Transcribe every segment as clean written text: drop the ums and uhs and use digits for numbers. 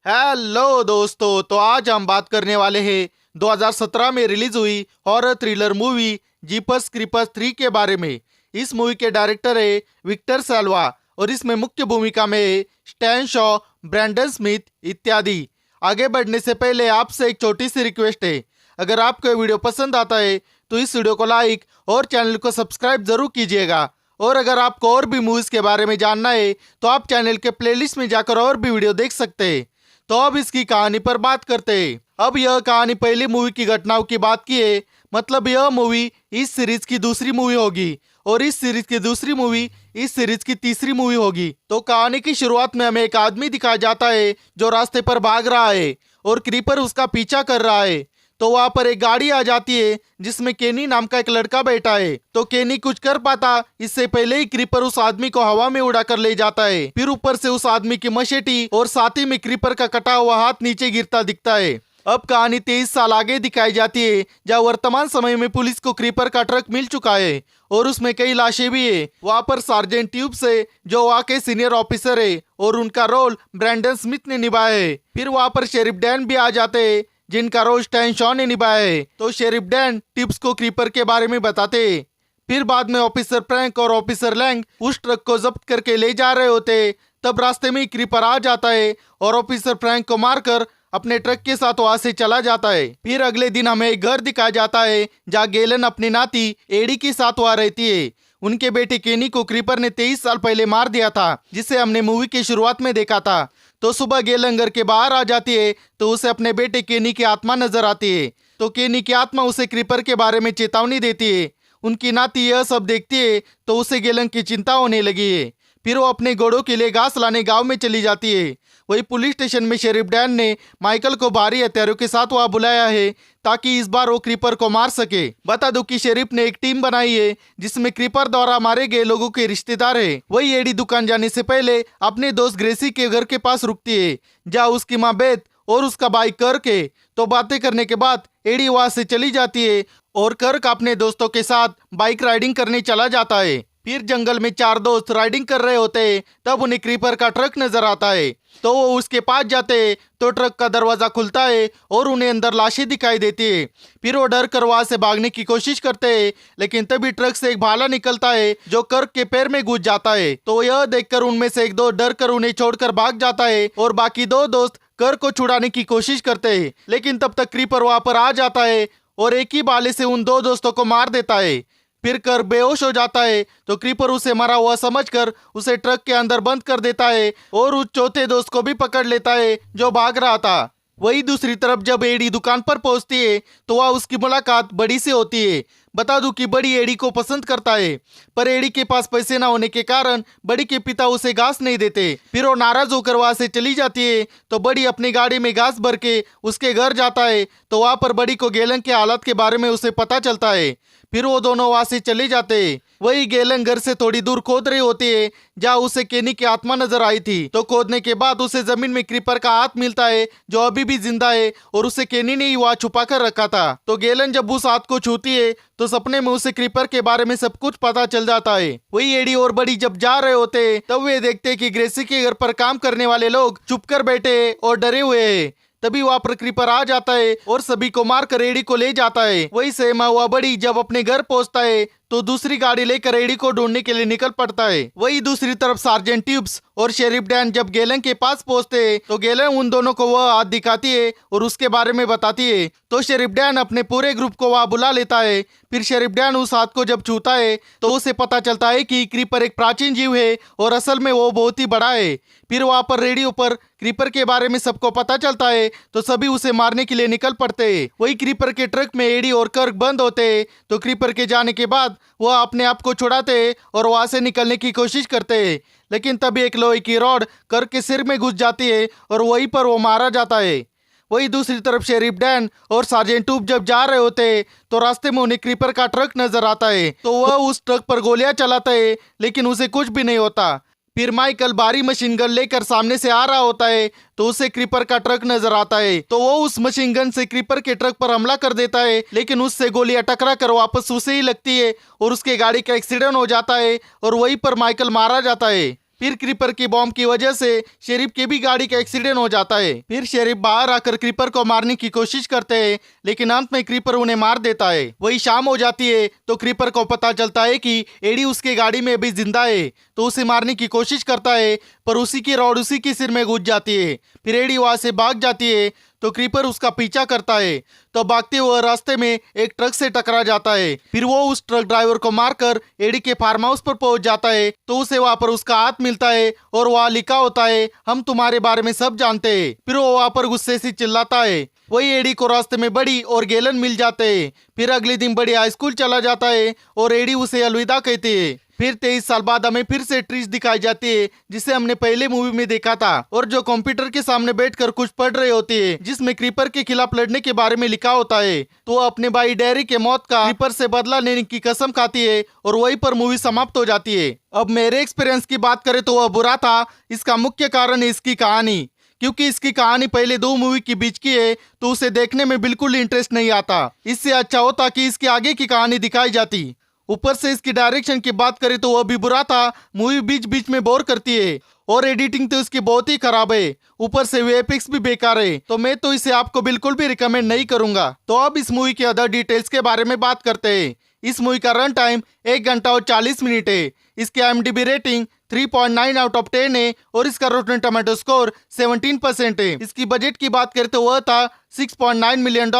Hello दोस्तों, तो आज हम बात करने वाले हैं 2017 में रिलीज हुई हॉरर थ्रिलर मूवी जीपर्स क्रीपर्स 3 के बारे में। इस मूवी के डायरेक्टर है विक्टर सैल्वा और इसमें मुख्य भूमिका में है स्टैन शॉ, ब्रैंडन स्मिथ इत्यादि। आगे बढ़ने से पहले आपसे एक छोटी सी रिक्वेस्ट है, अगर आपको ये वीडियो पसंद आता है तो इस वीडियो को लाइक और चैनल को सब्सक्राइब जरूर कीजिएगा। और अगर आपको और भी मूवीज के बारे में जानना है तो आप चैनल के प्लेलिस्ट में जाकर और भी वीडियो देख सकते हैं। तो अब इसकी कहानी पर बात करते हैं। अब यह कहानी पहली मूवी की घटनाओं की बात की है, मतलब यह मूवी इस सीरीज की दूसरी मूवी होगी और इस सीरीज की दूसरी मूवी इस सीरीज की तीसरी मूवी होगी। तो कहानी की शुरुआत में हमें एक आदमी दिखाया जाता है जो रास्ते पर भाग रहा है और क्रीपर उसका पीछा कर रहा है। तो वहां पर एक गाड़ी आ जाती है जिसमें केनी नाम का एक लड़का बैठा है। तो केनी कुछ कर पाता इससे पहले ही क्रीपर उस आदमी को हवा में उड़ाकर ले जाता है। फिर ऊपर से उस आदमी की मशेटी और साथ ही में क्रीपर का कटा हुआ हाथ नीचे गिरता दिखता है। अब कहानी 23 साल आगे दिखाई जाती है, जहाँ वर्तमान समय में पुलिस को क्रीपर का ट्रक मिल चुका है और उसमें कई लाशें भी है। वहाँ पर सार्जेंट ट्यूब्स है जो वहाँ के सीनियर ऑफिसर है और उनका रोल ब्रैंडन स्मिथ ने निभाया है। फिर वहाँ पर शेरिफ डैन भी आ जाते हैं जिनका रोल स्टैन शॉ ने निभाया है। तो शेरिफ डैन टिप्स को क्रीपर के बारे में बताते हैं। फिर बाद में ऑफिसर फ्रैंक और ऑफिसर लैंग उस ट्रक को जब्त करके ले जा रहे होते, तब रास्ते में ही क्रीपर आ जाता है और ऑफिसर फ्रैंक को मारकर अपने ट्रक के साथ वहां से चला जाता है। फिर अगले दिन हमें एक घर दिखाया जाता है जहाँ गेलन अपनी नाती एडी के साथ वहां रहती है। उनके बेटे केनी को क्रीपर ने 23 साल पहले मार दिया था, जिसे हमने मूवी की शुरुआत में देखा था। तो सुबह गेलन घर के बाहर आ जाती है तो उसे अपने बेटे केनी की आत्मा नजर आती है। तो केनी की आत्मा उसे क्रीपर के बारे में चेतावनी देती है। उनकी नाती यह सब देखती है तो उसे गेलन की चिंता होने लगी है। फिर वो अपने घोड़ों के लिए घास लाने गांव में चली जाती है। वही पुलिस स्टेशन में शेरिफ डैन ने माइकल को भारी हथियारों के साथ वहां बुलाया है ताकि इस बार वो क्रीपर को मार सके। बता दो कि शेरिफ ने एक टीम बनाई है जिसमें क्रीपर द्वारा मारे गए लोगों के रिश्तेदार है। वही एडी दुकान जाने से पहले अपने दोस्त ग्रेसी के घर के पास रुकती है, जहाँ उसकी माँ बेथ और उसका भाई कर्क है। तो बातें करने के बाद एडी वहां से चली जाती है और कर्क अपने दोस्तों के साथ बाइक राइडिंग करने चला जाता है। फिर जंगल में 4 दोस्त राइडिंग कर रहे होते हैं, तब उन्हें क्रीपर का ट्रक नजर आता है। तो वो उसके पास जाते हैं तो ट्रक का दरवाजा खुलता है और उन्हें अंदर लाशें दिखाई देती है। फिर वो डर कर वहां से भागने की कोशिश करते हैं, लेकिन तभी ट्रक से एक भाला निकलता है जो कर्क के पैर में घुस जाता है। तो यह देखकर उनमें से एक दो डर कर उन्हें छोड़कर भाग जाता है और बाकी 2 दोस्त कर्क को छुड़ाने की कोशिश करते हैं। लेकिन तब तक क्रीपर वहां पर आ जाता है और एक ही भाले से उन 2 दोस्तों को मार देता है। फिर कर बेहोश हो जाता है तो क्रीपर उसे मरा हुआ समझकर उसे ट्रक के अंदर बंद कर देता है और उस चौथे दोस्त को भी पकड़ लेता है जो भाग रहा था। वही दूसरी तरफ जब एडी दुकान पर पहुंचती है तो वह उसकी मुलाकात बड़ी से होती है। बता दूं कि बड़ी एडी को पसंद करता है, पर एडी के पास पैसे ना होने के कारण बड़ी के पिता उसे घास नहीं देते। फिर वो नाराज होकर वहां से चली जाती है। तो बड़ी अपनी गाड़ी में घास भर के उसके घर जाता है। तो वहां पर बड़ी को गेलन के हालत के बारे में उसे पता चलता है। फिर वो दोनों वहां से चले जाते हैं। वही गेलन घर से थोड़ी दूर खोद रही होती है जहाँ उसे केनी की आत्मा नजर आई थी। तो खोदने के बाद उसे जमीन में क्रीपर का हाथ मिलता है जो अभी भी जिंदा है और उसे केनी ने ही वहां छुपा कर रखा था। तो गेलन जब उस हाथ को छूती है तो सपने में उसे क्रीपर के बारे में सब कुछ पता चल जाता है। वही एडी और बड़ी जब जा रहे होते तब वे देखते कि ग्रेसी के घर पर काम करने वाले लोग चुप कर बैठे और डरे हुए हैं। तभी वहां पर क्रीपर आ जाता है और सभी को मारकर एडी को ले जाता है। वही सहमा हुआ बड़ी जब अपने घर पहुंचता है तो दूसरी गाड़ी लेकर एडी को ढूंढने के लिए निकल पड़ता है। वही दूसरी तरफ सार्जेंट ट्यूब्स और शेरिफ डैन जब गेलन के पास पहुंचते हैं तो गेलन उन दोनों को वह हाथ दिखाती है और उसके बारे में बताती है। तो शेरिफ डैन अपने पूरे ग्रुप को वहां बुला लेता है। फिर शेरिफ डैन उस हाथ को जब छूता है तो उसे पता चलता है कि क्रीपर एक प्राचीन जीव है और असल में वो बहुत ही बड़ा है। फिर वहां पर रेडियो पर क्रीपर के बारे में सबको पता चलता है तो सभी उसे मारने के लिए निकल पड़ते हैं। वही क्रीपर के ट्रक में एडी और कर्क बंद होते हैं। तो क्रीपर के जाने के बाद वह अपने आप को छुड़ाते और वहां से निकलने की कोशिश करते हैं, लेकिन तभी एक लोहे की रॉड कर्क के सिर में घुस जाती है और वहीं पर वो मारा जाता है। वही दूसरी तरफ शेरिफ डैन और सार्जेंट टूब जब जा रहे होते तो रास्ते में उन्हें क्रीपर का ट्रक नजर आता है। तो वह उस ट्रक पर गोलियां चलाता है, लेकिन उसे कुछ भी नहीं होता। फिर माइकल भारी मशीन गन लेकर सामने से आ रहा होता है तो उसे क्रीपर का ट्रक नजर आता है। तो वो उस मशीन गन से क्रीपर के ट्रक पर हमला कर देता है, लेकिन उससे गोलियां टकरा कर वापस उसे ही लगती है और उसके गाड़ी का एक्सीडेंट हो जाता है और वहीं पर माइकल मारा जाता है। फिर क्रीपर की बॉम्ब की वजह से शेरिफ की भी गाड़ी का एक्सीडेंट हो जाता है। फिर शेरिफ बाहर आकर क्रीपर को मारने की कोशिश करते हैं, लेकिन अंत में क्रीपर उन्हें मार देता है। वही शाम हो जाती है तो क्रीपर को पता चलता है कि एडी उसके गाड़ी में अभी जिंदा है, तो उसे मारने की कोशिश करता है, पर उसी की रॉड उसी के सिर में घुस जाती है। फिर एडी वहां से भाग जाती है तो क्रीपर उसका पीछा करता है, तो भागते हुए रास्ते में एक ट्रक से टकरा जाता है। फिर वो उस ट्रक ड्राइवर को मारकर एडी के फार्म हाउस पर पहुंच जाता है, तो उसे वहां पर उसका हाथ मिलता है और वहां लिखा होता है, हम तुम्हारे बारे में सब जानते हैं। फिर वो वहां पर गुस्से से चिल्लाता है। वही एडी को रास्ते में बड़ी और गैलन मिल जाते हैं। फिर अगले दिन बड़ी हाई स्कूल चला जाता है और एडी उसे अलविदा कहती है। फिर 23 साल बाद हमें फिर से ट्रिश दिखाई जाती है, जिसे हमने पहले मूवी में देखा था, और जो कंप्यूटर के सामने बैठकर कुछ पढ़ रहे होती है, जिसमें क्रीपर के खिलाफ लड़ने के बारे में लिखा होता है। तो अपने भाई डैरी के मौत का क्रीपर से बदला लेने की कसम खाती है और वहीं पर मूवी समाप्त हो जाती है। अब मेरे एक्सपीरियंस की बात करें तो वह बुरा था। इसका मुख्य कारण है इसकी कहानी, क्योंकि इसकी कहानी पहले 2 मूवी के बीच की है, तो उसे देखने में बिल्कुल इंटरेस्ट नहीं आता। इससे अच्छा होता कि इसके आगे की कहानी दिखाई जाती। ऊपर से इसकी डायरेक्शन की बात करें तो वह भी बुरा था। मूवी बीच बीच में बोर करती है और एडिटिंग तो इसकी बहुत ही खराब है। ऊपर से वीएफएक्स भी बेकार है, तो मैं तो इसे आपको बिल्कुल भी रिकमेंड नहीं करूंगा। तो अब इस मूवी के अदर डिटेल्स के बारे में बात करते हैं। इस मूवी का रन टाइम 1 घंटा और 40 मिनट है। इसकी IMDb रेटिंग 3.9 आउट ऑफ 10 है और इसका रोटेन टोमेटो स्कोर 17% है। इसकी बजट की बात करें तो वह था $6.9 मिलियन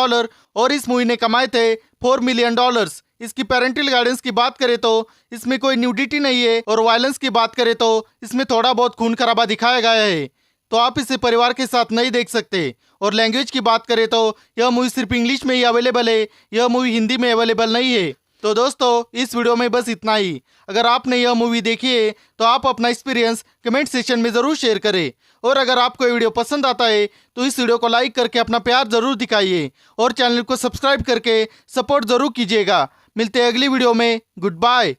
और इस मूवी ने कमाए थे $4 मिलियन। इसकी पेरेंटल गाइडेंस की बात करें तो इसमें कोई न्यूडिटी नहीं है, और वायलेंस की बात करें तो इसमें थोड़ा बहुत खून खराबा दिखाया गया है, तो आप इसे परिवार के साथ नहीं देख सकते। और लैंग्वेज की बात करें तो यह मूवी सिर्फ इंग्लिश में ही अवेलेबल है, यह मूवी हिंदी में अवेलेबल नहीं है। तो दोस्तों, इस वीडियो में बस इतना ही। अगर आपने यह मूवी देखी है तो आप अपना एक्सपीरियंस कमेंट सेक्शन में ज़रूर शेयर करें, और अगर आपको ये वीडियो पसंद आता है तो इस वीडियो को लाइक करके अपना प्यार ज़रूर दिखाइए, और चैनल को सब्सक्राइब करके सपोर्ट ज़रूर कीजिएगा। मिलते हैं अगली वीडियो में। Good bye.